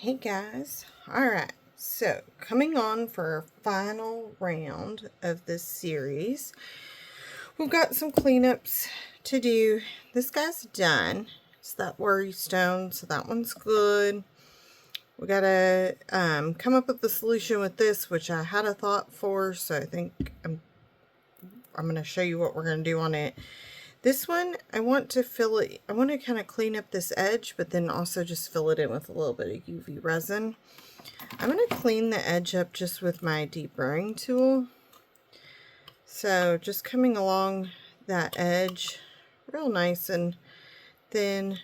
Hey guys, alright, so coming on for our final round of this series, we've got some cleanups to do. This guy's done. It's that worry stone, so that one's good. We gotta come up with the solution with this, which I had a thought for, so I think I'm gonna show you what we're gonna do on it. This one, I want to fill it, I want to kind of clean up this edge, but then also just fill it in with a little bit of UV resin. I'm going to clean the edge up just with my deburring tool. So just coming along that edge real nice, and then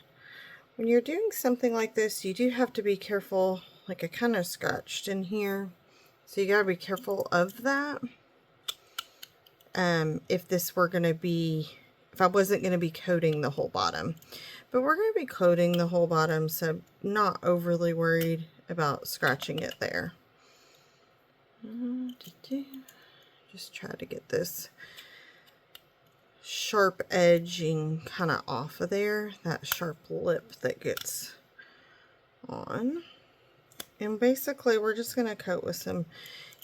when you're doing something like this, you do have to be careful. Like I kind of scratched in here, so you got to be careful of that. If this were going to be, if I wasn't going to be coating the whole bottom, but we're going to be coating the whole bottom, so not overly worried about scratching it there. Just try to get this sharp edging kind of off of there, that sharp lip that gets on. And basically we're just going to coat with some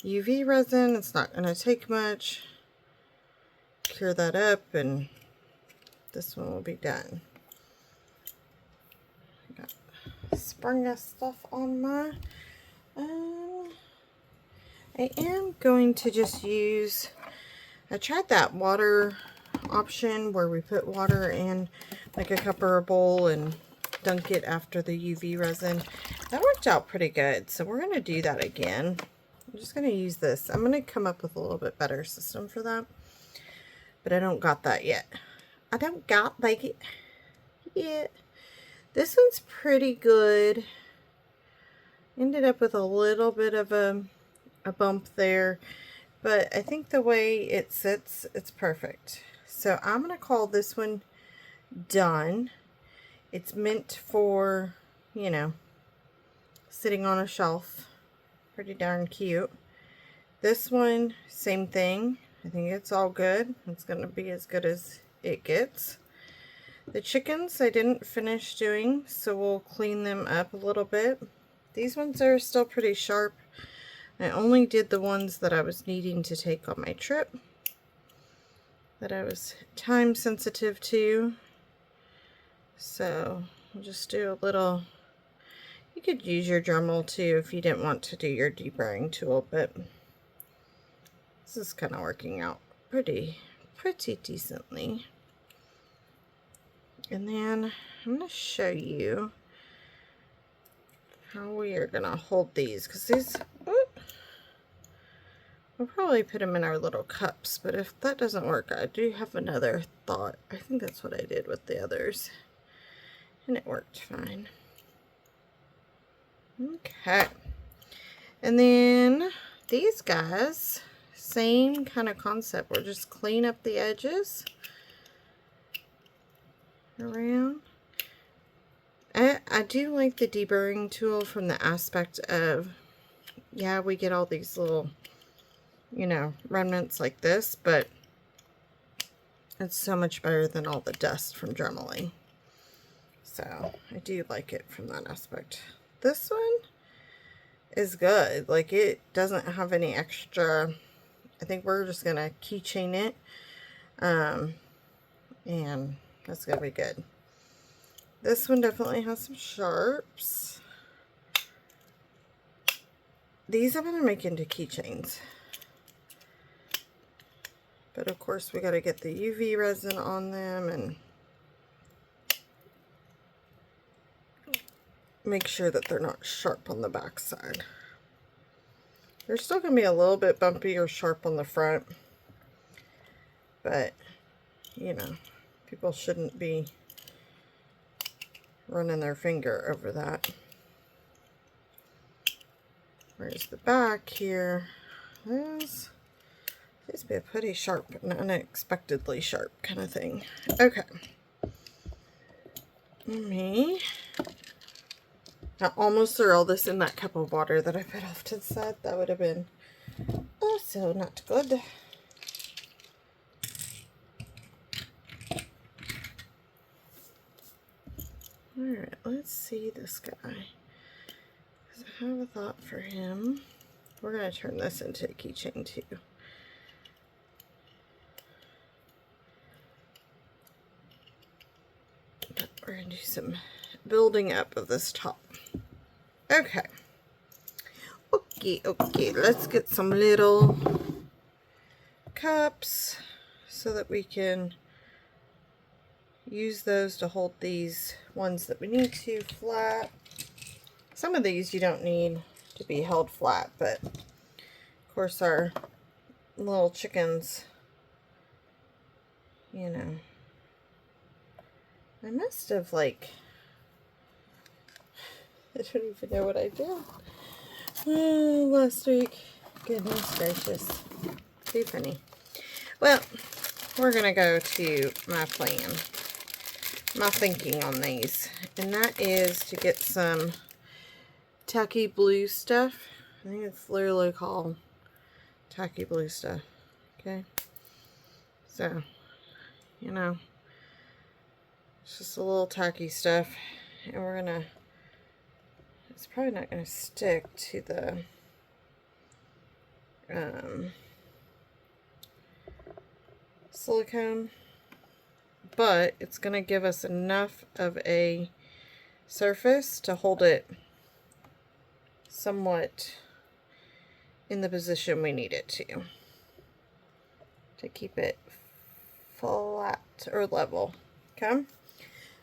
UV resin. It's not going to take much. Cure that up and this one will be done. I got sprung of stuff on my I am going to just use, I tried that water option where we put water in like a cup or a bowl and dunk it after the UV resin. That worked out pretty good, so we're going to do that again. I'm just going to use this. I'm going to come up with a little bit better system for that, but I don't got that yet. I don't got like it yet. This one's pretty good. Ended up with a little bit of a bump there, but I think the way it sits, it's perfect. So I'm going to call this one done. It's meant for, you know, sitting on a shelf. Pretty darn cute. This one, same thing. I think it's all good. It's going to be as good as it gets. The chickens I didn't finish doing, so we'll clean them up a little bit. These ones are still pretty sharp. I only did the ones that I was needing to take on my trip, that I was time sensitive to. So I'll just do a little, you could use your Dremel too if you didn't want to do your deburring tool, but this is kind of working out pretty decently. And then I'm going to show you how we are going to hold these, because these, we'll probably put them in our little cups, but if that doesn't work, I do have another thought. I think that's what I did with the others, and it worked fine. Okay. And then these guys, same kind of concept. We'll just clean up the edges around. I do like the deburring tool from the aspect of, yeah, we get all these little, you know, remnants like this, but it's so much better than all the dust from dremeling. So I do like it from that aspect. This one is good. Like, it doesn't have any extra. I think we're just gonna keychain it, and that's gonna be good. This one definitely has some sharps. These I'm gonna make into keychains, but of course we got to get the UV resin on them and make sure that they're not sharp on the back side. They're still going to be a little bit bumpy or sharp on the front, but you know, people shouldn't be running their finger over that. Whereas the back here, this seems to be a pretty sharp and unexpectedly sharp kind of thing. Okay. I almost threw all this in that cup of water that I put off to the side. That would have been also not good. Alright, let's see this guy. So I have a thought for him. We're going to turn this into a keychain too. But we're going to do some building up of this top. Okay. Okay, let's get some little cups so that we can use those to hold these ones that we need to flat. Some of these you don't need to be held flat, but of course our little chickens, you know, I must have like, I don't even know what I did last week. Goodness gracious. Too funny. Well, we're going to go to my plan, my thinking on these, and that is to get some tacky blue stuff. I think it's literally called tacky blue stuff. Okay. So, you know, it's just a little tacky stuff, and we're going to, it's probably not going to stick to the silicone, but it's going to give us enough of a surface to hold it somewhat in the position we need it to keep it flat or level. Okay,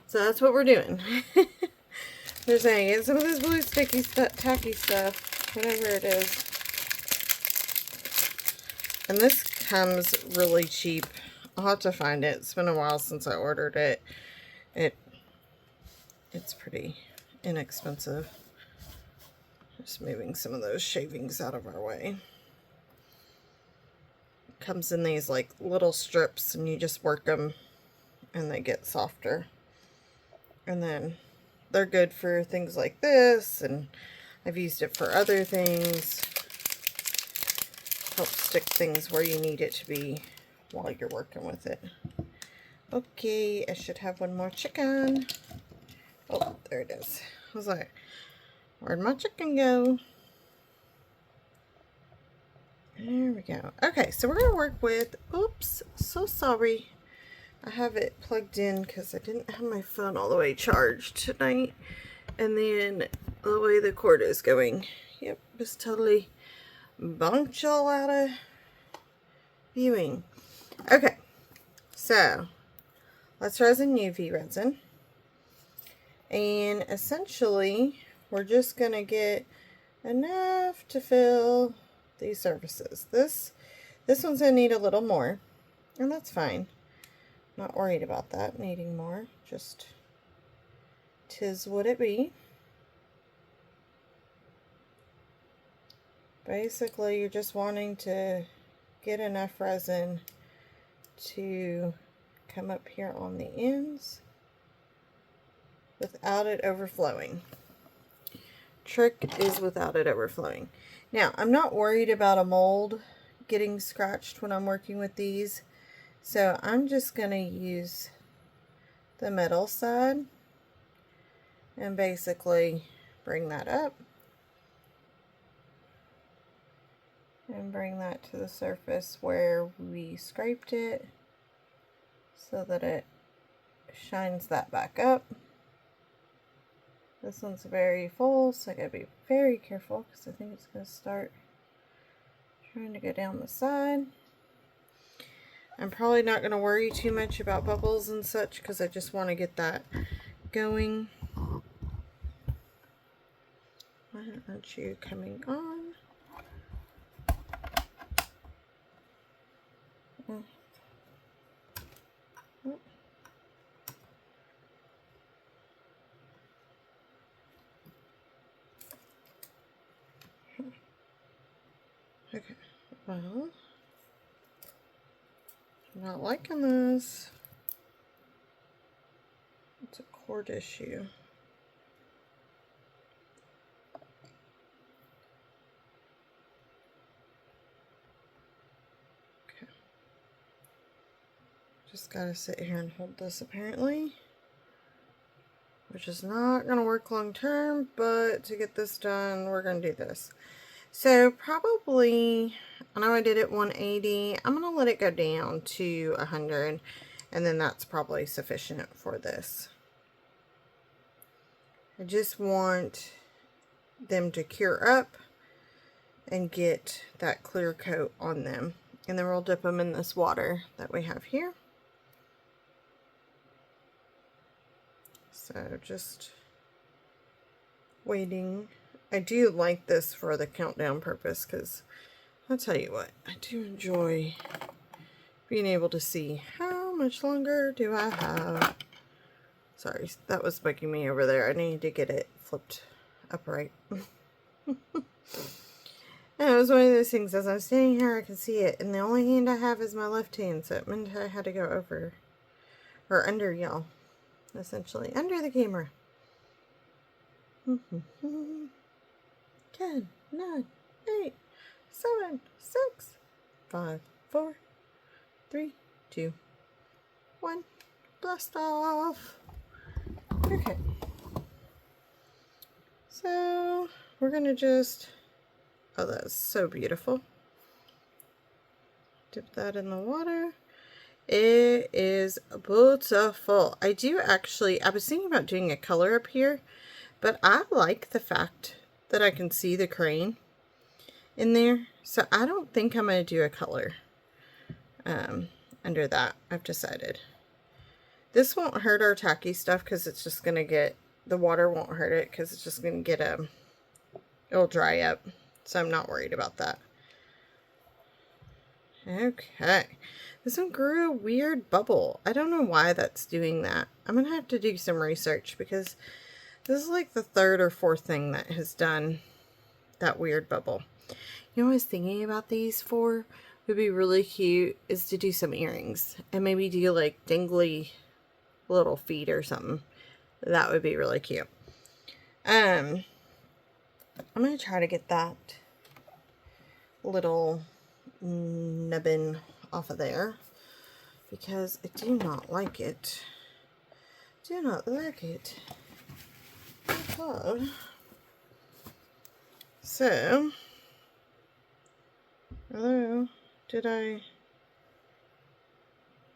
so that's what we're doing. They're saying get some of this blue sticky stuff, tacky stuff, whatever it is. And this comes really cheap. I'll have to find it. It's been a while since I ordered it. It's pretty inexpensive. Just moving some of those shavings out of our way. It comes in these like little strips, and you just work them and they get softer. And then they're good for things like this, and I've used it for other things. Help stick things where you need it to be while you're working with it. Okay, I should have one more chicken. Oh, there it is. I was like, where'd my chicken go? There we go. Okay, so we're going to work with, oops, so sorry. I have it plugged in because I didn't have my phone all the way charged tonight. And then the way the cord is going, yep, just totally bumped y'all out of viewing. Okay, so let's resin UV resin. And essentially, we're just going to get enough to fill these surfaces. This one's going to need a little more, and that's fine. Not worried about that needing more. Just 'tis what it be. Basically, you're just wanting to get enough resin to come up here on the ends without it overflowing. Trick is without it overflowing. Now, I'm not worried about a mold getting scratched when I'm working with these, so I'm just going to use the metal side and basically bring that up and bring that to the surface where we scraped it so that it shines that back up. This one's very full, so I gotta be very careful because I think it's gonna start trying to go down the side. I'm probably not gonna worry too much about bubbles and such because I just want to get that going. Why aren't you coming on? Oh. Oh. Okay, well, I'm not liking this. It's a cord issue. Okay. Just gotta sit here and hold this apparently, which is not going to work long term, but to get this done, we're going to do this. So probably, I know I did it 180. I'm going to let it go down to 100, and then that's probably sufficient for this. I just want them to cure up and get that clear coat on them. And then we'll dip them in this water that we have here. So just waiting. I do like this for the countdown purpose, because I'll tell you what, I do enjoy being able to see how much longer do I have. Sorry, that was bugging me over there. I need to get it flipped upright. And it was one of those things, as I'm standing here, I can see it, and the only hand I have is my left hand, so it meant I had to go over, or under y'all, essentially, under the camera. 10, 9, 8, 7, 6, 5, 4, 3, 2, 1, blast off. Okay. So, we're going to just, oh, that's so beautiful. Dip that in the water. It is beautiful. I do actually, I was thinking about doing a color up here, but I like the fact that I can see the crane in there. So I don't think I'm going to do a color under that, I've decided. This won't hurt our tacky stuff because it's just going to get, the water won't hurt it because it's just going to get it'll dry up. So I'm not worried about that. Okay. This one grew a weird bubble. I don't know why that's doing that. I'm going to have to do some research because this is like the third or fourth thing that has done that weird bubble. You know what I was thinking about these for? Would be really cute is to do some earrings. And maybe do like dangly little feet or something. That would be really cute. I'm going to try to get that little nubbin off of there because I do not like it. Do not like it. Oh. So, hello,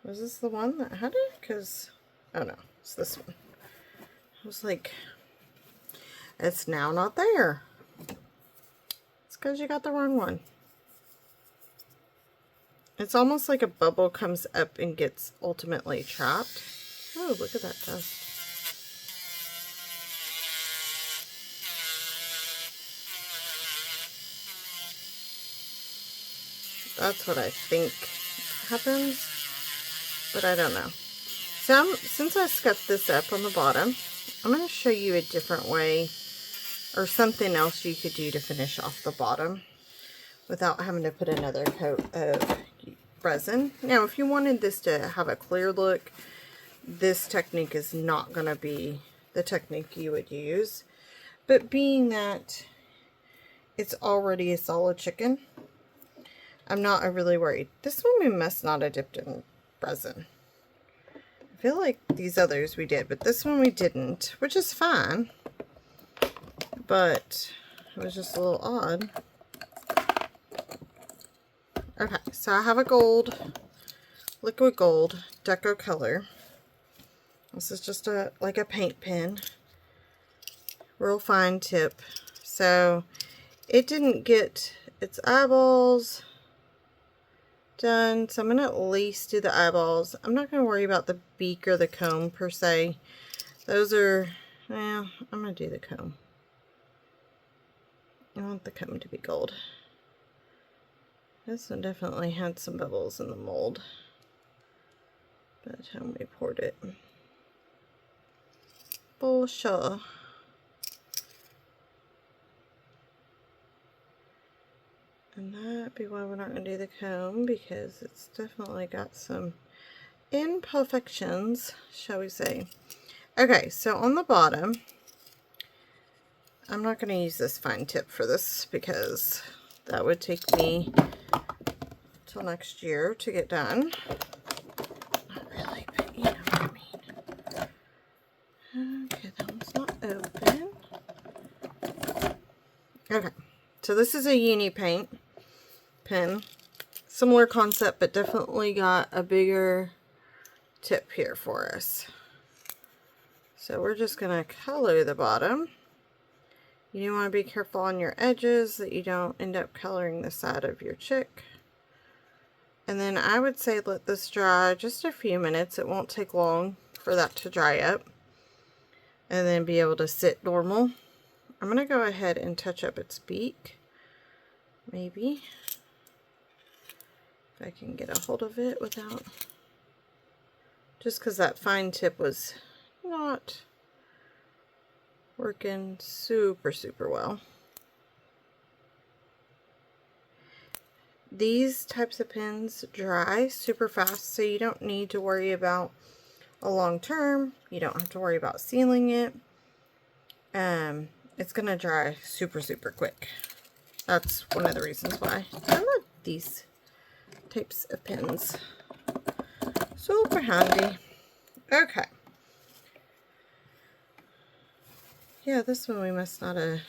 was this the one that had it? Because, oh no, it's this one. I was like, it's now not there. It's because you got the wrong one. It's almost like a bubble comes up and gets ultimately trapped. Oh, look at that dust. That's what I think happens, but I don't know. So since I scuffed this up on the bottom, I'm going to show you a different way or something else you could do to finish off the bottom without having to put another coat of resin. Now, if you wanted this to have a clear look, this technique is not going to be the technique you would use. But being that it's already a solid chicken, I'm not really worried. This one we must not have dipped in resin. I feel like these others we did, but this one we didn't, which is fine. But it was just a little odd. Okay, so I have a gold, liquid gold, deco color. This is just like a paint pen. Real fine tip. So it didn't get its eyeballs done, so I'm going to at least do the eyeballs. I'm not going to worry about the beak or the comb per se. Those are, well, I'm going to do the comb. I want the comb to be gold. This one definitely had some bubbles in the mold by the time we poured it. For sure. And that'd be why we're not going to do the comb, because it's definitely got some imperfections, shall we say. Okay, so on the bottom, I'm not going to use this fine tip for this because that would take me till next year to get done. Not really, but you know what I mean. Okay, that one Okay, so this is a uni paint pen. Similar concept, but definitely got a bigger tip here for us. So we're just going to color the bottom. You do want to be careful on your edges that you don't end up coloring the side of your chick. And then I would say let this dry just a few minutes. It won't take long for that to dry up. And then be able to sit normal. I'm going to go ahead and touch up its beak. Maybe. If I can get a hold of it without... Just because that fine tip was not working super well. These types of pens dry super fast, so you don't need to worry about a long term. You don't have to worry about sealing it. It's gonna dry super quick. That's one of the reasons why I love these types of pens. Super handy. Okay. Yeah, this one we must not have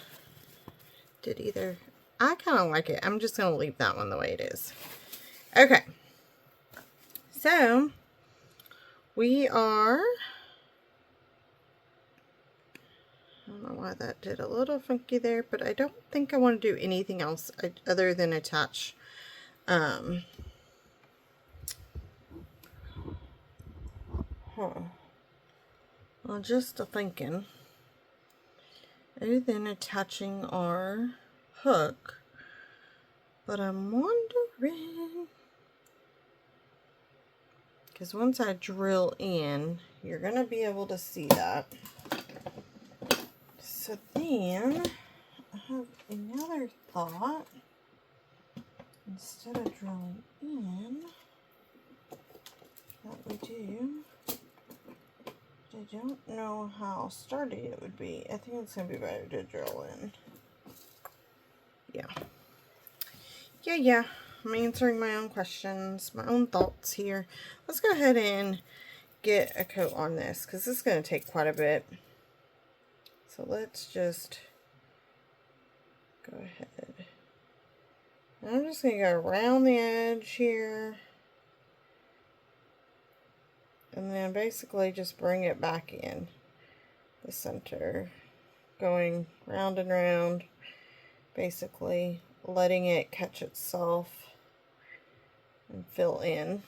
did either. I kind of like it. I'm just going to leave that one the way it is. Okay. So, we are... I don't know why that did a little funky there, but I don't think I want to do anything else other than attach well, just a thinking. Other than attaching our hook. But I'm wondering, because once I drill in, you're going to be able to see that. So then, I have another thought. Instead of drilling in, what we do, I don't know how sturdy it would be. I think it's going to be better to drill in. Yeah. I'm answering my own questions, my own thoughts here. Let's go ahead and get a coat on this, because this is going to take quite a bit. So let's just go ahead. I'm just going to go around the edge here. And then basically just bring it back in the center. Going round and round. Basically letting it catch itself and fill in.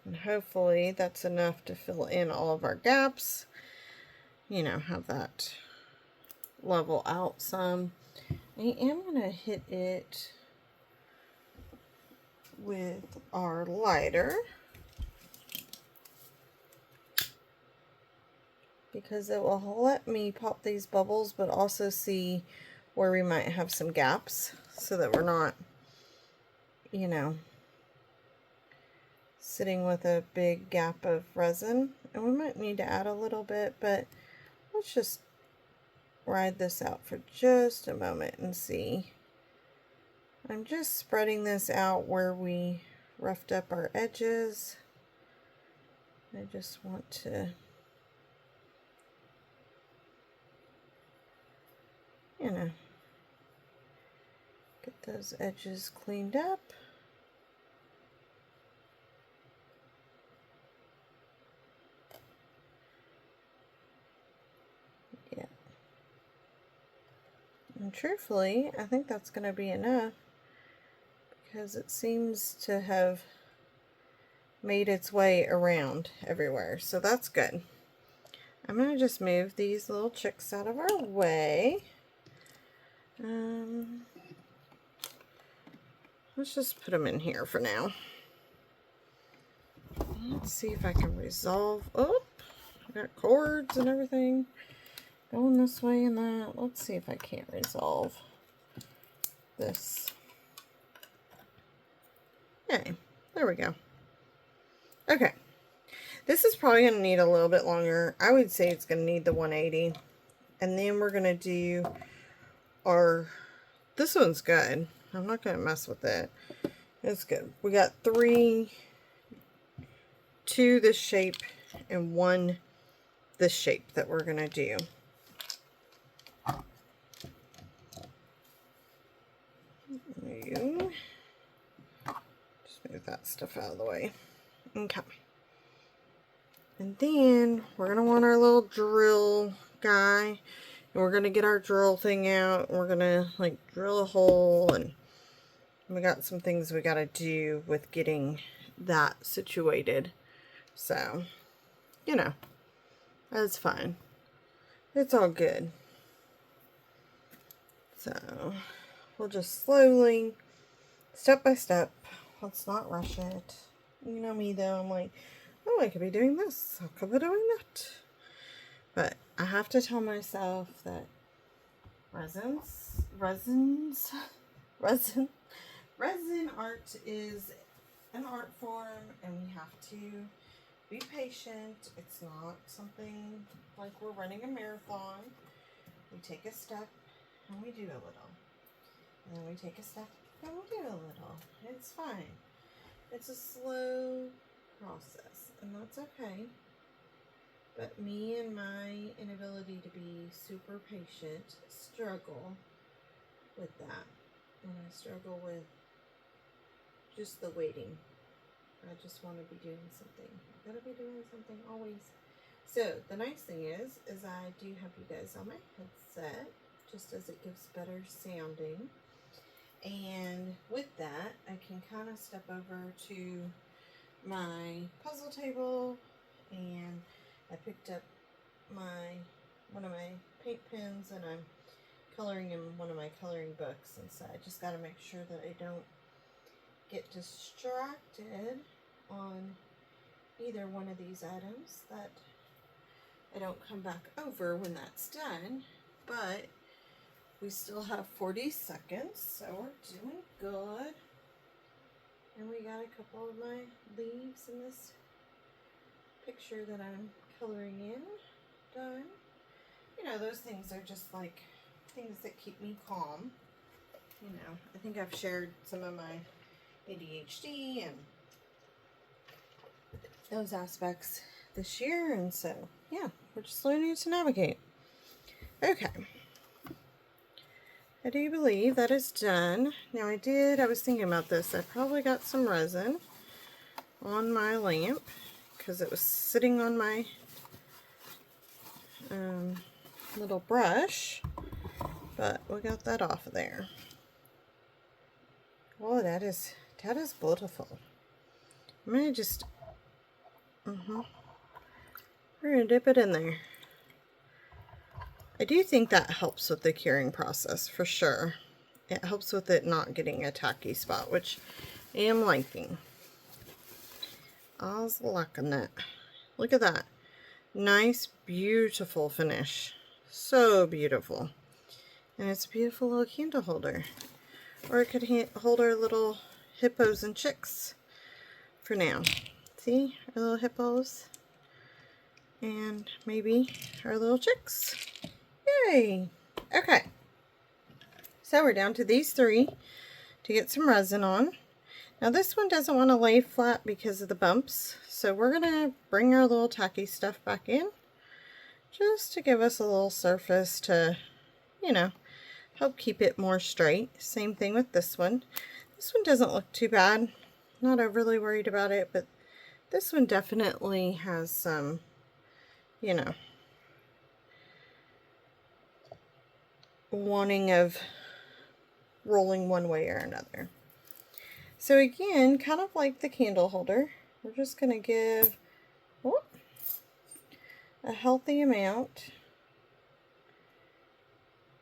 And hopefully that's enough to fill in all of our gaps. You know, have that level out some. I am going to hit it with our lighter, because it will let me pop these bubbles, but also see where we might have some gaps, so that we're not, you know, sitting with a big gap of resin. And we might need to add a little bit, but let's just ride this out for just a moment and see. I'm just spreading this out where we roughed up our edges. I just want to, you know, get those edges cleaned up. Yeah. And truthfully, I think that's going to be enough, because it seems to have made its way around everywhere. So that's good. I'm going to just move these little chicks out of our way. Let's just put them in here for now. Let's see if I can resolve. Oh, I got cords and everything going this way and that. Let's see if I can't resolve this. Okay, there we go. Okay, this is probably going to need a little bit longer. I would say it's going to need the 180. And then we're going to do our, this one's good. I'm not going to mess with it. It's good. We got 2 this shape and 1 this shape that we're going to do. that stuff out of the way. Okay. And then we're going to want our little drill guy. And we're going to get our drill thing out. We're going to like drill a hole. And we got some things we got to do with getting that situated. So, you know, that's fine. It's all good. So, we'll just slowly, step by step, let's not rush it. You know me though, I'm like, oh, I could be doing this, I could be doing that. But I have to tell myself that resin art is an art form, and we have to be patient. It's not something like we're running a marathon. We take a step and we do a little. And then we take a step and we do a little. It's fine. It's a slow process, and that's okay. But me and my inability to be super patient struggle with that. And I struggle with just the waiting. I just want to be doing something. I gotta be doing something always. So the nice thing is I do have you guys on my headset, just as it gives better sounding. And with that, I can kind of step over to my puzzle table, and I picked up one of my paint pens, and I'm coloring in one of my coloring books. And so I just got to make sure that I don't get distracted on either one of these items, that I don't come back over when that's done. But we still have 40 seconds, so we're doing good. And we got a couple of my leaves in this picture that I'm coloring in done. You know, those things are just like things that keep me calm. You know, I think I've shared some of my ADHD and those aspects this year, and so yeah, we're just learning to navigate. Okay. I do believe that is done. Now I was thinking about this. I probably got some resin on my lamp because it was sitting on my little brush, but we got that off of there. Oh, that is beautiful. I'm gonna just, we're gonna dip it in there. I do think that helps with the curing process for sure. It helps with it not getting a tacky spot, which I am liking. I was liking that. Look at that. Nice, beautiful finish. So beautiful. And it's a beautiful little candle holder. Or it could hold our little hippos and chicks for now. See? Our little hippos. And maybe our little chicks. Yay! Okay. So we're down to these three to get some resin on. Now this one doesn't want to lay flat because of the bumps. So we're going to bring our little tacky stuff back in. Just to give us a little surface to, you know, help keep it more straight. Same thing with this one. This one doesn't look too bad. Not overly worried about it, but this one definitely has some, you know, wanting of rolling one way or another. So again, kind of like the candle holder, we're just going to give a healthy amount.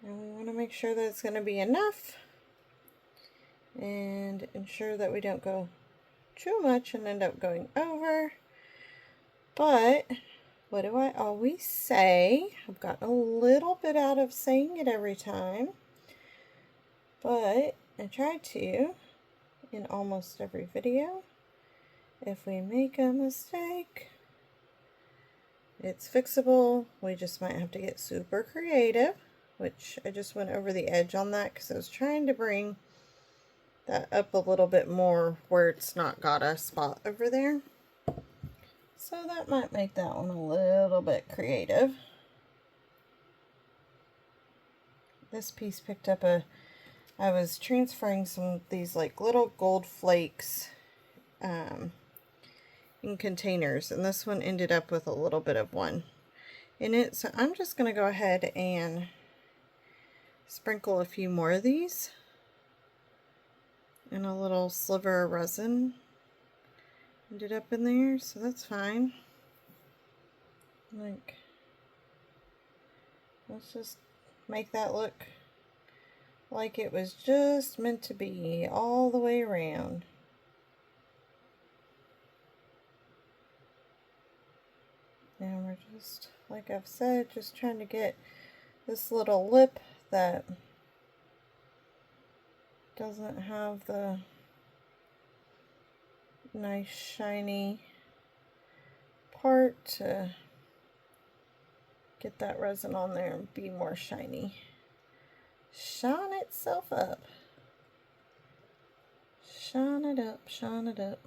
And we want to make sure that it's going to be enough and ensure that we don't go too much and end up going over. But what do I always say? I've gotten a little bit out of saying it every time, but I try to in almost every video. If we make a mistake, it's fixable. We just might have to get super creative, which I just went over the edge on that because I was trying to bring that up a little bit more where it's not got a spot over there. So that might make that one a little bit creative. This piece picked up I was transferring some of these like little gold flakes in containers, and this one ended up with a little bit of one in it. So I'm just going to go ahead and sprinkle a few more of these, and a little sliver of resin ended up in there, so that's fine. Like, let's just make that look like it was just meant to be all the way around. And we're just, like I've said, just trying to get this little lip that doesn't have the nice shiny part to get that resin on there and be more shiny. Shine itself up. Shine it up, shine it up.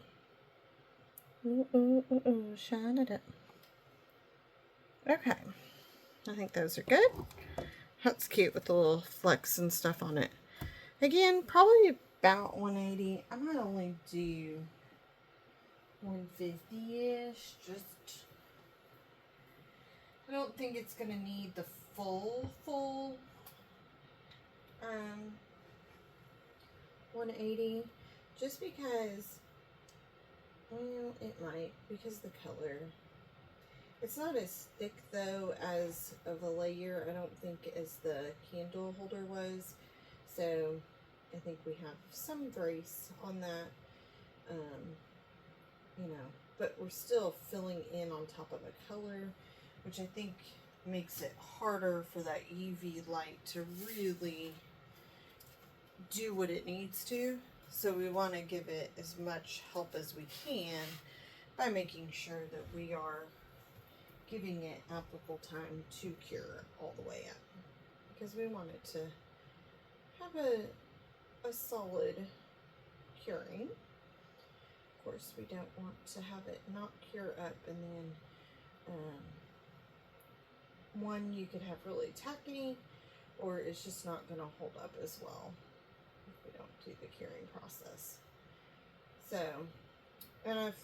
Ooh, ooh, ooh, ooh, shine it up. Okay, I think those are good. That's cute with the little flecks and stuff on it. Again, probably about 180. I might only do 150-ish. Just, I don't think it's gonna need the full 180, just because, well, it might, because the color, it's not as thick though as of a layer, I don't think, as the candle holder was. So I think we have some grace on that, you know, but we're still filling in on top of a color, which I think makes it harder for that UV light to really do what it needs to. So we want to give it as much help as we can by making sure that we are giving it applicable time to cure all the way up, because we want it to have a solid curing. Of course, we don't want to have it not cure up and then one, you could have really tacky, or it's just not going to hold up as well if we don't do the curing process. So, and if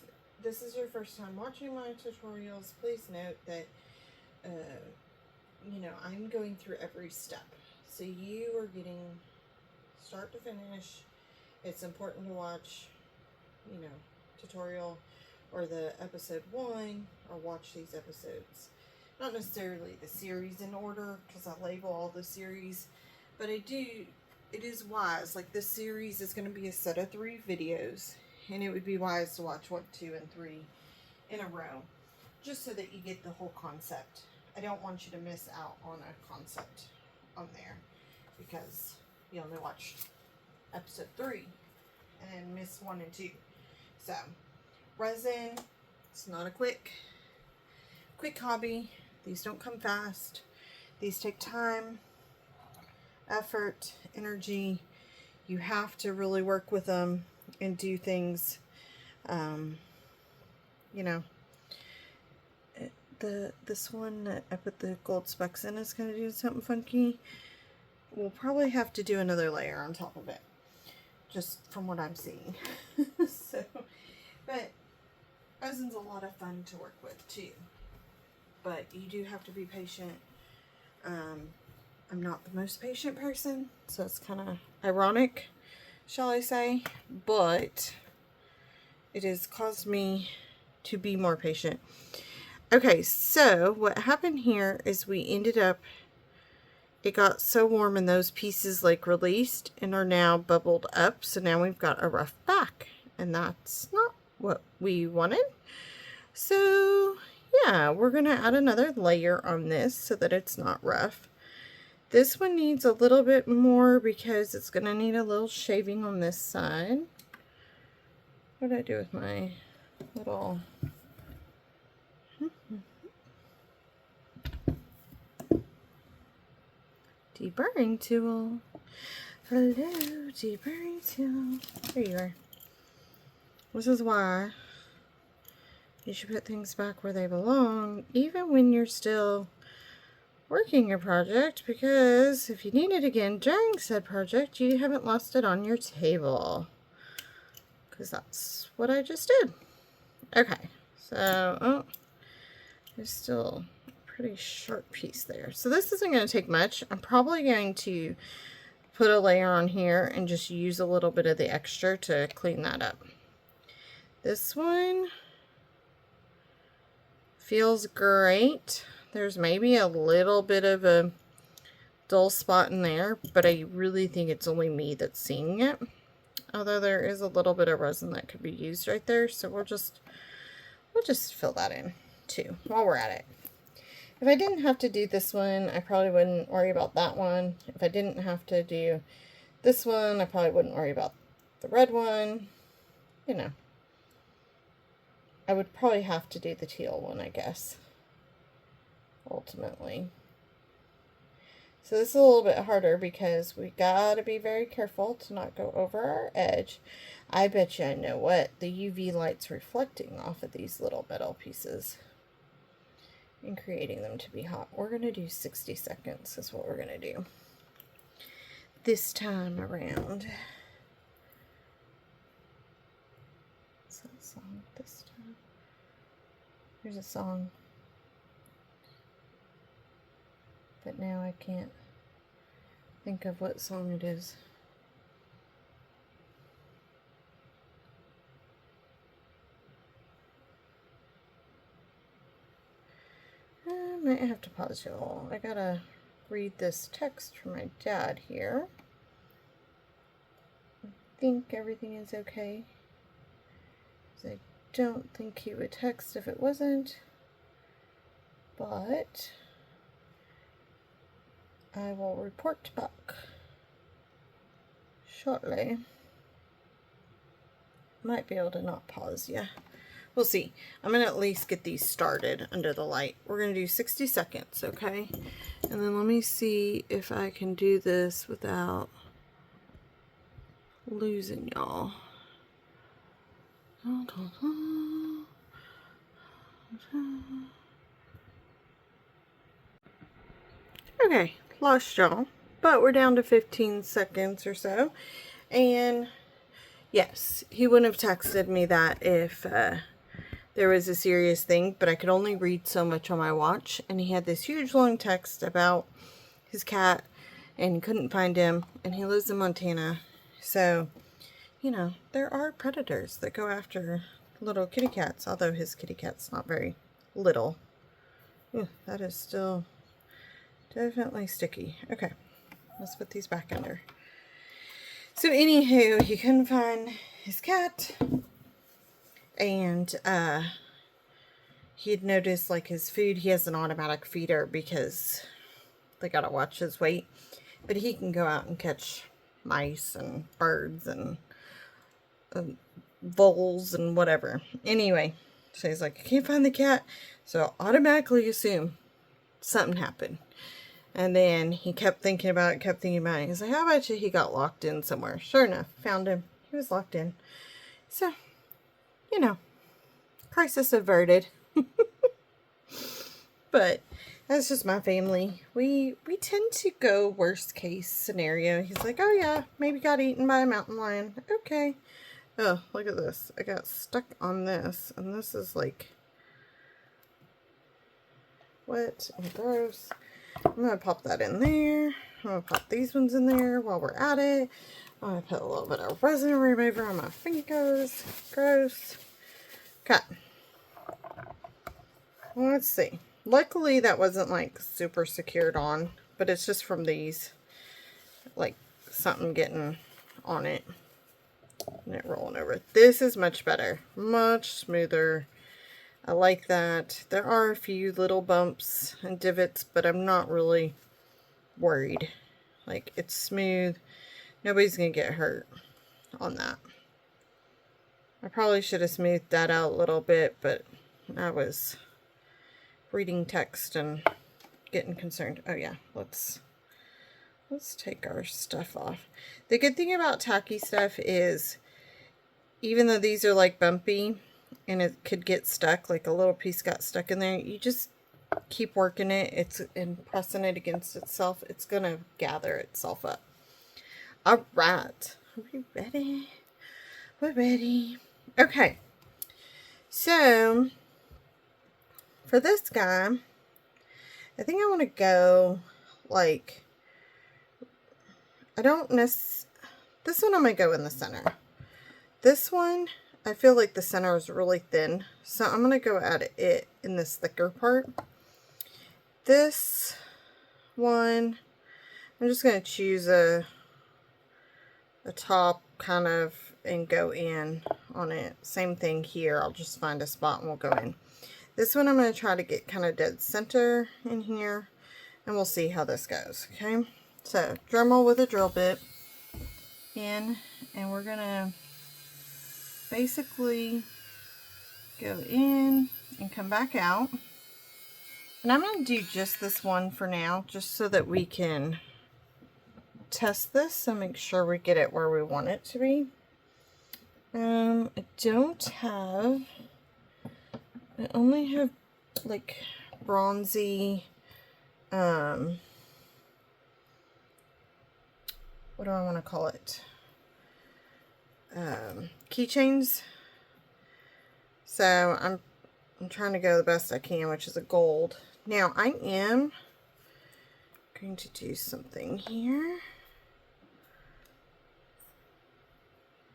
this is your first time watching my tutorials, please note that, you know, I'm going through every step. So you are getting start to finish. It's important to watch, you know, tutorial or the episode 1, or watch these episodes. Not necessarily the series in order, because I label all the series, but it is wise. Like, this series is going to be a set of 3 videos, and it would be wise to watch 1, 2, and 3 in a row, just so that you get the whole concept. I don't want you to miss out on a concept on there, because you only watched episode 3 and then miss 1 and 2. So, resin, it's not a quick hobby. These don't come fast. These take time, effort, energy. You have to really work with them and do things, you know. This one that I put the gold specks in is going to do something funky. We'll probably have to do another layer on top of it, just from what I'm seeing. So, but resin's a lot of fun to work with too. But you do have to be patient. I'm not the most patient person, so it's kind of ironic, shall I say, but it has caused me to be more patient. Okay, so what happened here is we ended up, it got so warm and those pieces like released and are now bubbled up, so now we've got a rough back, and that's not what we wanted. So yeah, we're going to add another layer on this so that it's not rough. This one needs a little bit more because it's going to need a little shaving on this side. What did I do with my little... deburring tool? Hello, deburring tool. There you are. This is why you should put things back where they belong, even when you're still working your project, because if you need it again during said project, you haven't lost it on your table. because that's what I just did. Okay, so, oh, there's still a pretty sharp piece there. So this isn't going to take much. I'm probably going to put a layer on here and just use a little bit of the extra to clean that up. This one feels great. There's maybe a little bit of a dull spot in there, but I really think it's only me that's seeing it. Although there is a little bit of resin that could be used right there, so we'll just fill that in too while we're at it. If I didn't have to do this one, I probably wouldn't worry about that one. If I didn't have to do this one, I probably wouldn't worry about the red one. You know, I would probably have to do the teal one, I guess, ultimately. So this is a little bit harder because we gotta be very careful to not go over our edge. I bet you I know what the UV light's reflecting off of these little metal pieces and creating them to be hot. We're gonna do 60 seconds is what we're gonna do this time around. What's that song this time? There's a song, but now I can't think of what song it is. I might have to pause y'all. I gotta read this text from my dad here. I think everything is okay. I don't think he would text if it wasn't, but I will report back shortly. Might be able to not pause, yeah. We'll see. I'm going to at least get these started under the light. We're going to do 60 seconds, okay? And then let me see if I can do this without losing y'all. Okay, lost y'all. But we're down to 15 seconds or so. And yes, he wouldn't have texted me that if there was a serious thing, but I could only read so much on my watch, and he had this huge long text about his cat and couldn't find him, and he lives in Montana. So, you know, there are predators that go after little kitty cats, although his kitty cat's not very little. Ooh, that is still definitely sticky. Okay, let's put these back under. So anywho, he couldn't find his cat, and he had noticed like his food, he has an automatic feeder because they gotta watch his weight, but he can go out and catch mice and birds and voles and whatever. Anyway, so he's like, I can't find the cat, so I automatically assume something happened. And then he kept thinking about it, He's like, how about you, he got locked in somewhere. Sure enough, found him. He was locked in. So, you know, crisis averted. But that's just my family. We tend to go worst case scenario. He's like, oh yeah, maybe got eaten by a mountain lion. Okay. Oh, look at this. I got stuck on this. And this is like wet and gross. I'm going to pop that in there. I'm going to pop these ones in there while we're at it. I'm going to put a little bit of resin remover on my fingers. Gross. Okay. Well, let's see. Luckily, that wasn't like super secured on, but it's just from these, like something getting on it and it rolling over. This is much better. Much smoother. I like that. There are a few little bumps and divots, but I'm not really worried. Like, it's smooth. Nobody's going to get hurt on that. I probably should have smoothed that out a little bit, but I was reading text and getting concerned. Oh yeah, let's take our stuff off. The good thing about tacky stuff is, even though these are like bumpy, and it could get stuck, like a little piece got stuck in there, you just keep working it, and pressing it against itself, it's gonna gather itself up. All right, are we ready? we're ready. Okay, so for this guy, I think I want to go like, this one I'm going to go in the center. This one, I feel like the center is really thin, so I'm going to go at it in this thicker part. This one, I'm just going to choose a top kind of and go in on it. Same thing here, I'll just find a spot and we'll go in. This one I'm going to try to get kind of dead center in here, and we'll see how this goes. Okay, so Dremel with a drill bit in, and we're going to basically go in and come back out. And I'm going to do just this one for now, just so that we can test this and make sure we get it where we want it to be. I only have like bronzy, what do I want to call it? Keychains. So I'm trying to go the best I can, which is a gold. Now I am going to do something here.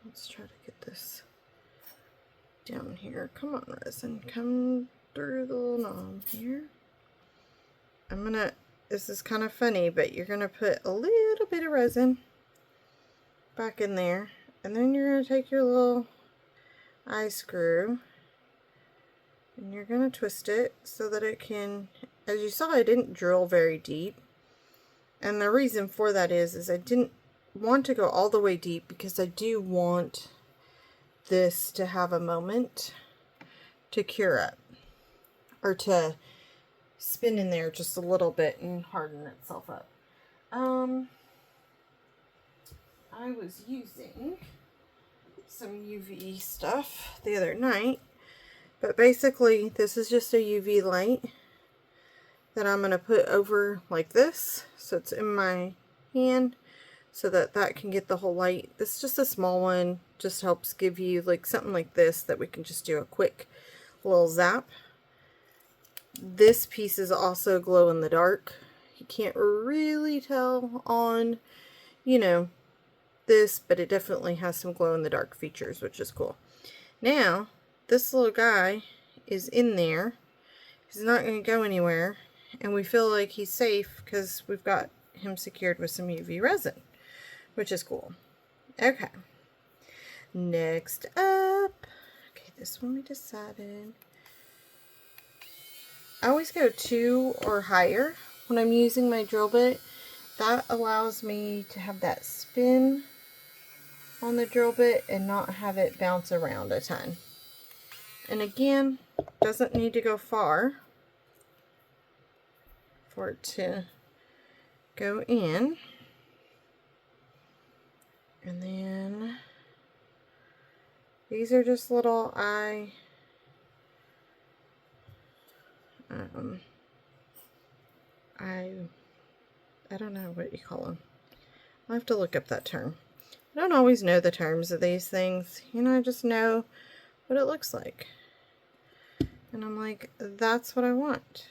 Let's try to get this down here. Come on, resin, come through the little knob here. This is kind of funny, but you're gonna put a little bit of resin back in there, and then you're gonna take your little eye screw and you're gonna twist it so that it can, as you saw, I didn't drill very deep. And the reason for that is I didn't want to go all the way deep because I do want this to have a moment to cure up, or to spin in there just a little bit and harden itself up. I was using some UV stuff the other night, but basically this is just a UV light that I'm going to put over like this, so it's in my hand, so that can get the whole light. This is just a small one, just helps give you like something like this that we can just do a quick little zap. This piece is also glow in the dark. You can't really tell on, you know, this, but it definitely has some glow in the dark features, which is cool. Now, this little guy is in there. He's not going to go anywhere, and we feel like he's safe because we've got him secured with some UV resin, which is cool. Okay, next up, okay, this one we decided. I always go 2 or higher when I'm using my drill bit. That allows me to have that spin on the drill bit and not have it bounce around a ton. And again, doesn't need to go far for it to go in. And then these are just little I don't know what you call them. I'll have to look up that term. I don't always know the terms of these things. You know, I just know what it looks like. And I'm like, that's what I want.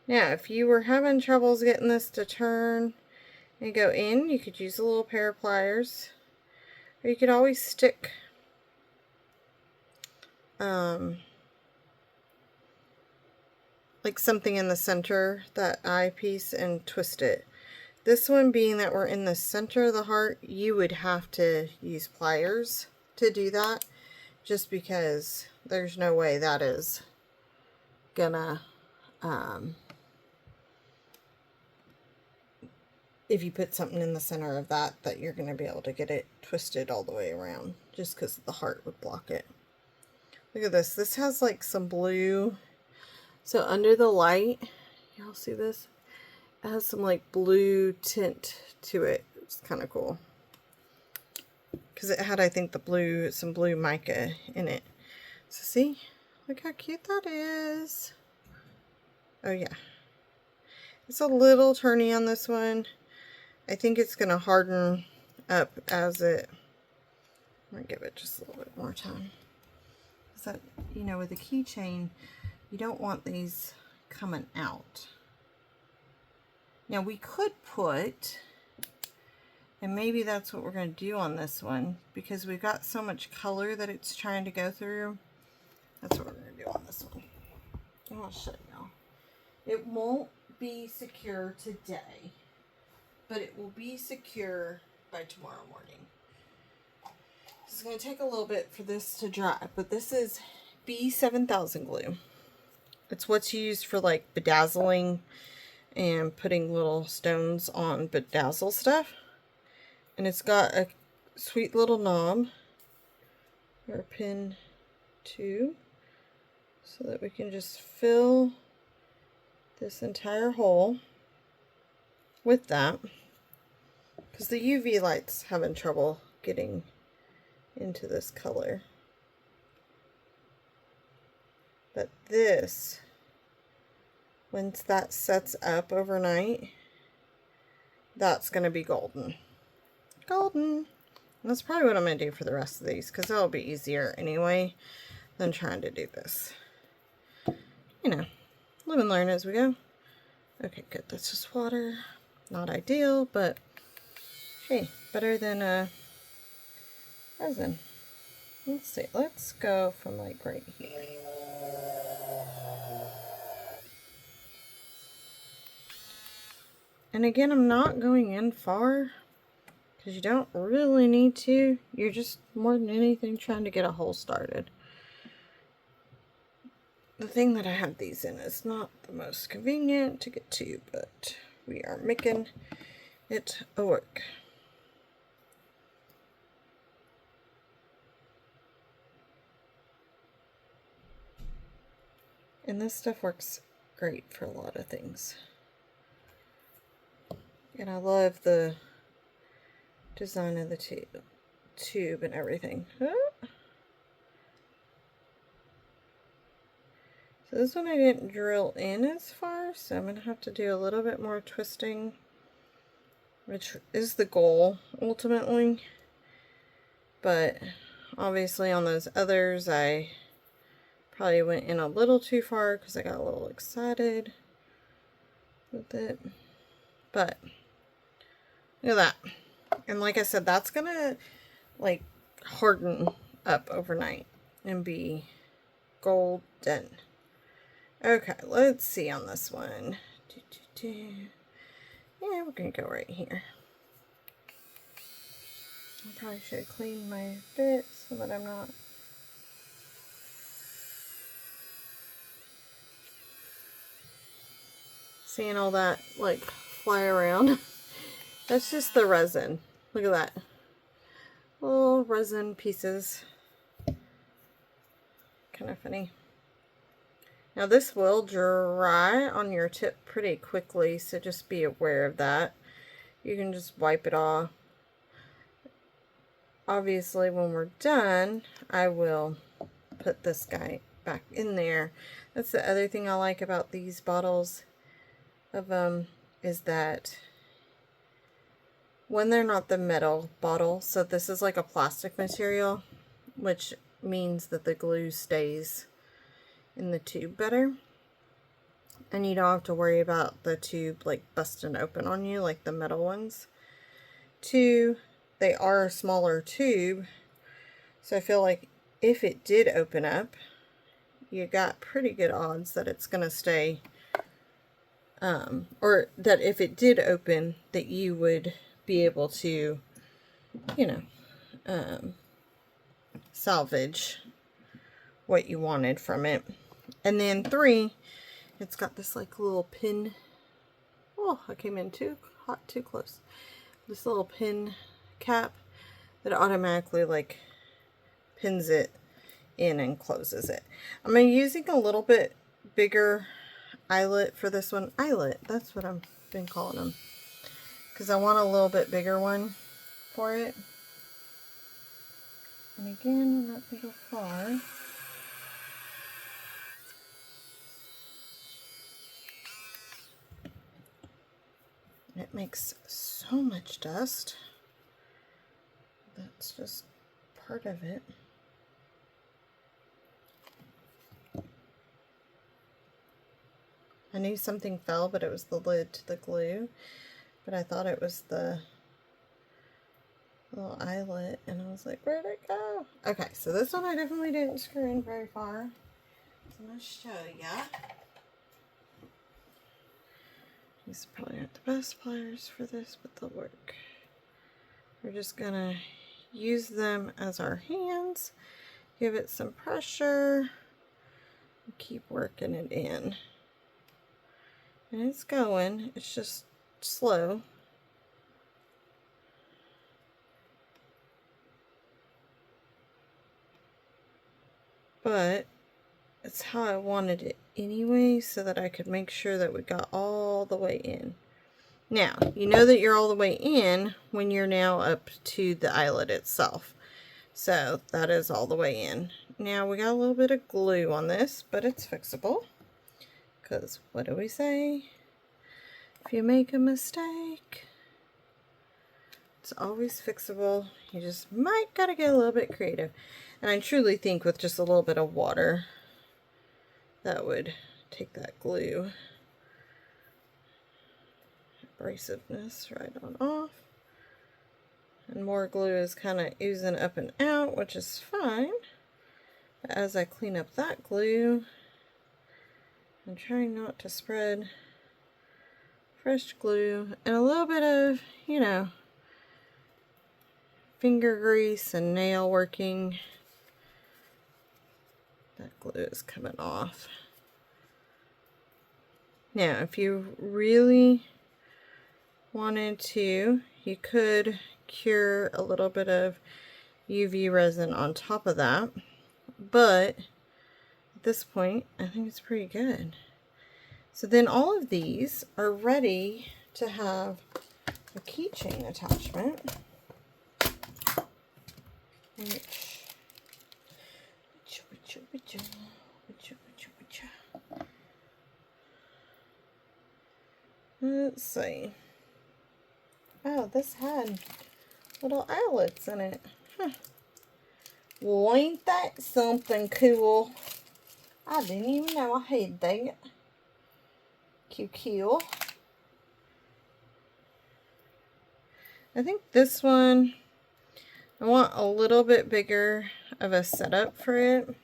Now, if you were having troubles getting this to turn and go in, you could use a little pair of pliers. Or you could always stick like something in the center, that eye piece, and twist it. This one, being that we're in the center of the heart, you would have to use pliers to do that, just because there's no way that is gonna, if you put something in the center of that you're gonna be able to get it twisted all the way around, just because the heart would block it. Look at this. This has like some blue. So under the light, y'all see this? It has some like blue tint to it. It's kind of cool. Because it had, I think, some blue mica in it. So see? Look how cute that is. Oh yeah. It's a little turny on this one. I think it's going to harden up as it, I'm going to give it just a little bit more time. So, you know, with a keychain, you don't want these coming out. Now we could put, and maybe that's what we're going to do on this one, because we've got so much color that it's trying to go through. That's what we're going to do on this one. I'll show y'all. It won't be secure today, but it will be secure by tomorrow morning. It's going to take a little bit for this to dry, but this is B7000 glue. It's what's used for like bedazzling and putting little stones on bedazzle stuff. And it's got a sweet little knob or pin 2, so that we can just fill this entire hole with that, because the UV light's having trouble getting into this color. But this, once that sets up overnight, that's going to be golden. Golden. And that's probably what I'm going to do for the rest of these, because that'll be easier anyway than trying to do this. You know, live and learn as we go. Okay, good. That's just water. Not ideal, but hey, better than resin. Let's see. Let's go from like right here. And again, I'm not going in far, because you don't really need to. You're just more than anything trying to get a hole started. The thing that I have these in is not the most convenient to get to, but we are making it a work. And this stuff works great for a lot of things. And I love the design of the tube and everything. So this one I didn't drill in as far, so I'm going to have to do a little bit more twisting, which is the goal ultimately. But obviously on those others I probably went in a little too far because I got a little excited with it. But look at that. And like I said, that's going to like harden up overnight and be golden. Okay, let's see on this one. Yeah, we're going to go right here. I probably should clean my bits so that I'm not seeing all that like fly around. That's just the resin. Look at that. Little resin pieces. Kind of funny. Now this will dry on your tip pretty quickly, so just be aware of that. You can just wipe it off. Obviously when we're done, I will put this guy back in there. That's the other thing I like about these bottles of is that when they're not the metal bottle, so this is like a plastic material, which means that the glue stays in the tube better, and you don't have to worry about the tube like busting open on you like the metal ones. 2, they are a smaller tube, so I feel like if it did open up, you got pretty good odds that it's gonna stay, or that if it did open, that you would be able to, you know, salvage what you wanted from it. And then 3, it's got this like little pin. Oh, I came in too hot, too close. This little pin cap that automatically like pins it in and closes it. I'm using a little bit bigger eyelet for this one. Eyelet, that's what I've been calling them, because I want a little bit bigger one for it. And again, I'm not going to go far. It makes so much dust. that's just part of it. I knew something fell, but it was the lid to the glue. But I thought it was the little eyelet, and I was like, where'd it go? Okay, so this one I definitely didn't screw in very far. So I'm going to show ya. These are probably not the best pliers for this, but they'll work. We're just going to use them as our hands, give it some pressure, and keep working it in. And it's going, it's just slow. But it's how I wanted it anyway, so that I could make sure that we got all the way in. Now, you know that you're all the way in when you're now up to the eyelet itself. So that is all the way in. Now we got a little bit of glue on this, but it's fixable. Because what do we say? If you make a mistake, it's always fixable. You just might gotta get a little bit creative. And I truly think with just a little bit of water, that would take that glue abrasiveness right on off. And more glue is kind of oozing up and out, which is fine. But as I clean up that glue, I'm trying not to spread fresh glue and a little bit of, you know, finger grease and nail working. That glue is coming off. Now, if you really wanted to, you could cure a little bit of UV resin on top of that, but at this point, I think it's pretty good. So then all of these are ready to have a keychain attachment, let's see. Oh, this had little eyelets in it. Huh. Well, ain't that something cool? I didn't even know I had that. Cute. I think this one, I want a little bit bigger of a setup for it.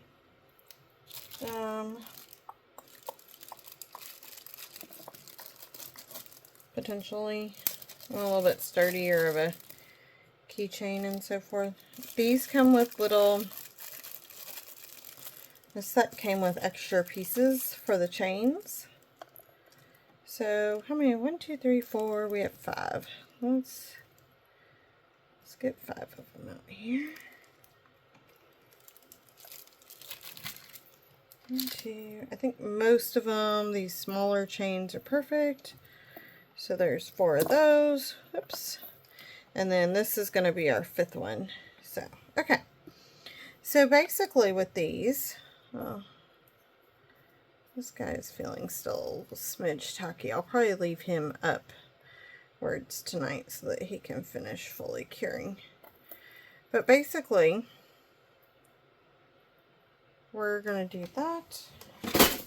Potentially a little bit sturdier of a keychain and so forth. These come with little, the set came with extra pieces for the chains. So how many? 1, 2, 3, 4. We have 5. Let's get 5 of them out here. 1, 2. I think most of them, these smaller chains, are perfect. So there's 4 of those. Oops. And then this is going to be our 5th one. So, okay. So basically with these, this guy is feeling still a smidge tacky. I'll probably leave him upwards tonight so that he can finish fully curing. But basically, we're going to do that.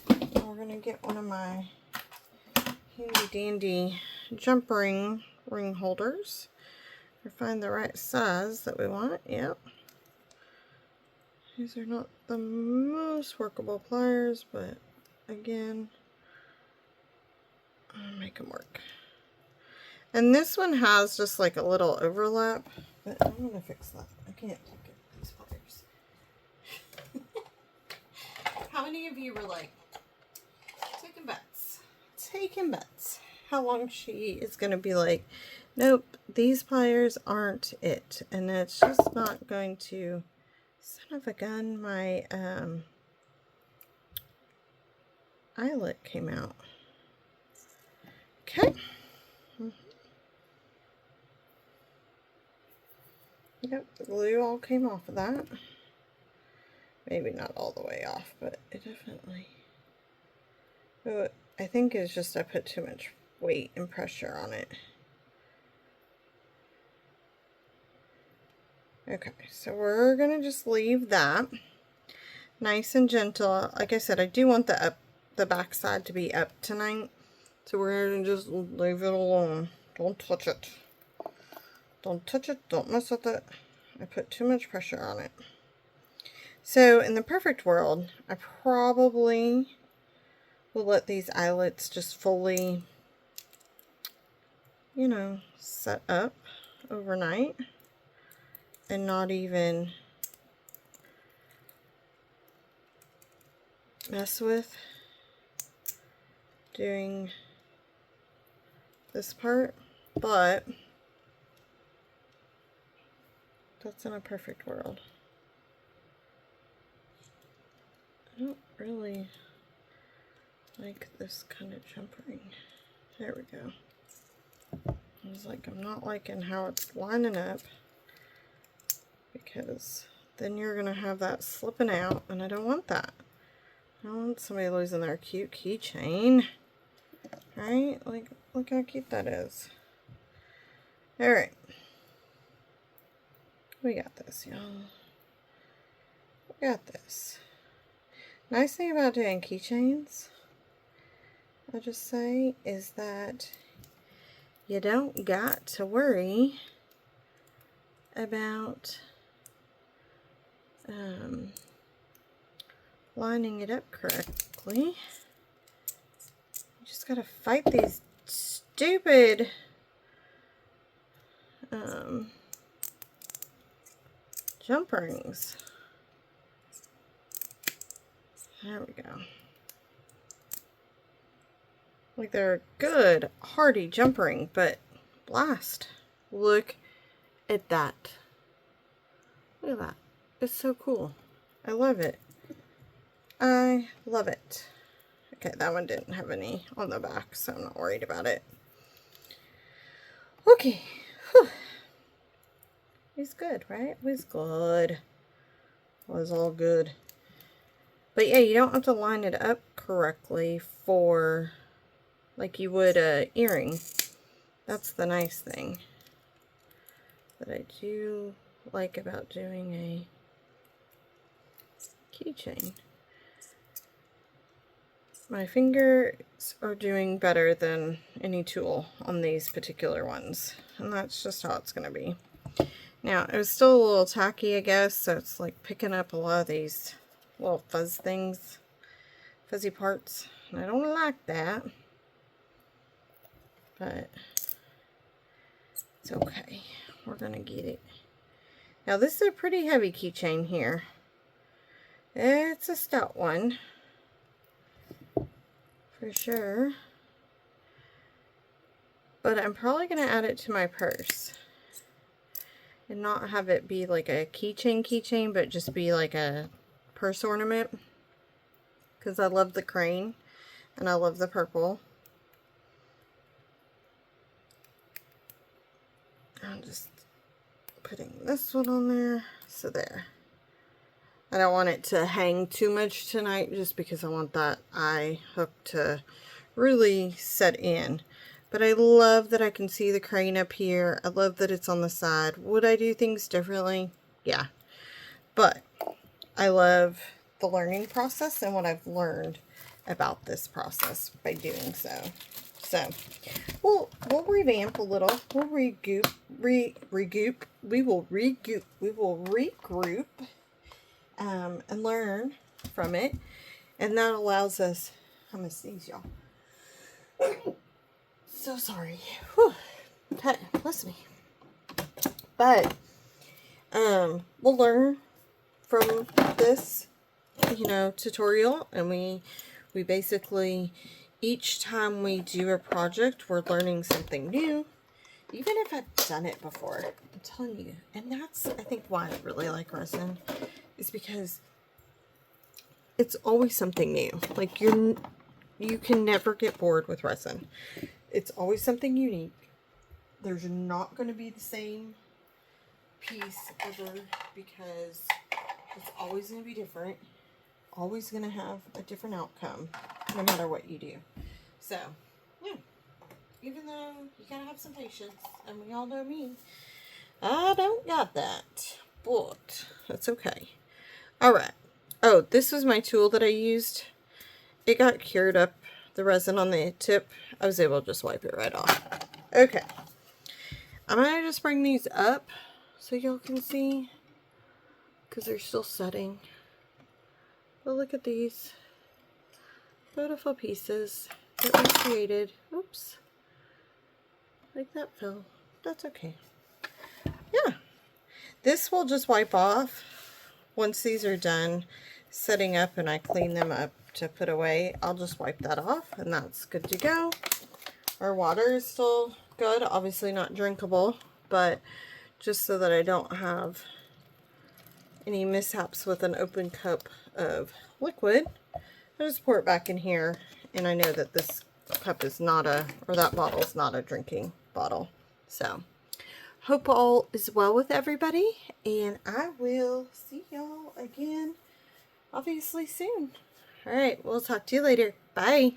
And we're going to get one of my handy dandy jump ring holders. Or find the right size that we want. Yep. These are not the most workable pliers, but again, I'll make them work. And this one has just like a little overlap, but I'm going to fix that. I can't take it, these pliers. How many of you were like, taking bets how long she is going to be like, nope, these pliers aren't it, and it's just not going to, son of a gun, my eyelet came out. Okay. Yep, the glue all came off of that. Maybe not all the way off, but it definitely, I think it's just I put too much weight and pressure on it. Okay, so we're gonna just leave that nice and gentle. Like I said, I do want the back side to be up tonight, so we're gonna just leave it alone. Don't touch it. Don't touch it. Don't mess with it. I put too much pressure on it. So in the perfect world, I probably will let these eyelets just fully, you know, set up overnight and not even mess with doing this part, but that's in a perfect world. I don't really like this kind of jumpering. There we go. I was like, I'm not liking how it's lining up, because then you're gonna have that slipping out, and I don't want that. I don't want somebody losing their cute keychain. Right? Like, look how cute that is. Alright. We got this, y'all. We got this. Nice thing about doing keychains, I'll just say, is that you don't got to worry about lining it up correctly. You just gotta fight these stupid jump rings. There we go. Like, they're a good, hardy jump ring, but blast. Look at that. Look at that. It's so cool. I love it. I love it. Okay, that one didn't have any on the back, so I'm not worried about it. Okay. Whew. It's good, right? It was good. It was all good. But yeah, you don't have to line it up correctly for, like you would a earring. That's the nice thing that I do like about doing a keychain. My fingers are doing better than any tool on these particular ones, and that's just how it's going to be. Now, it was still a little tacky, I guess, so it's like picking up a lot of these little fuzz things, fuzzy parts, and I don't like that, but it's okay. We're going to get it. Now, this is a pretty heavy keychain here. It's a stout one, for sure, but I'm probably going to add it to my purse and not have it be like a keychain, but just be like a purse ornament, because I love the crane and I love the purple. I'm just putting this one on there, so there. I don't want it to hang too much tonight, just because I want that eye hook to really set in. But I love that I can see the crane up here. I love that it's on the side. Would I do things differently? Yeah. But I love the learning process and what I've learned about this process by doing so. So we'll revamp a little. We'll regroup. We will regroup and learn from it, and that allows us. I'm gonna sneeze, y'all. So sorry. Whew. Okay, bless me. But we'll learn from this, you know, tutorial, and we basically, each time we do a project, we're learning something new, even if I've done it before. I'm telling you. And that's, I think, why I really like resin, is because it's always something new. Like, you can never get bored with resin. It's always something unique. There's not going to be the same piece ever, because it's always going to be different. Always going to have a different outcome, no matter what you do. So, yeah. Even though you gotta have some patience, and we all know me, I don't got that. but that's okay. All right. Oh, this was my tool that I used. It got cured up, the resin on the tip. I was able to just wipe it right off. Okay. I'm going to just bring these up so y'all can see, because they're still setting. But look at these beautiful pieces that we created. Oops. Like that fell. That's okay. Yeah. This will just wipe off once these are done setting up and I clean them up to put away. I'll just wipe that off and that's good to go. Our water is still good. Obviously not drinkable, but just so that I don't have any mishaps with an open cup of liquid, I just pour it back in here, and I know that this cup is not or that bottle is not a drinking bottle. So, hope all is well with everybody, and I will see y'all again, obviously, soon. All right, we'll talk to you later. Bye.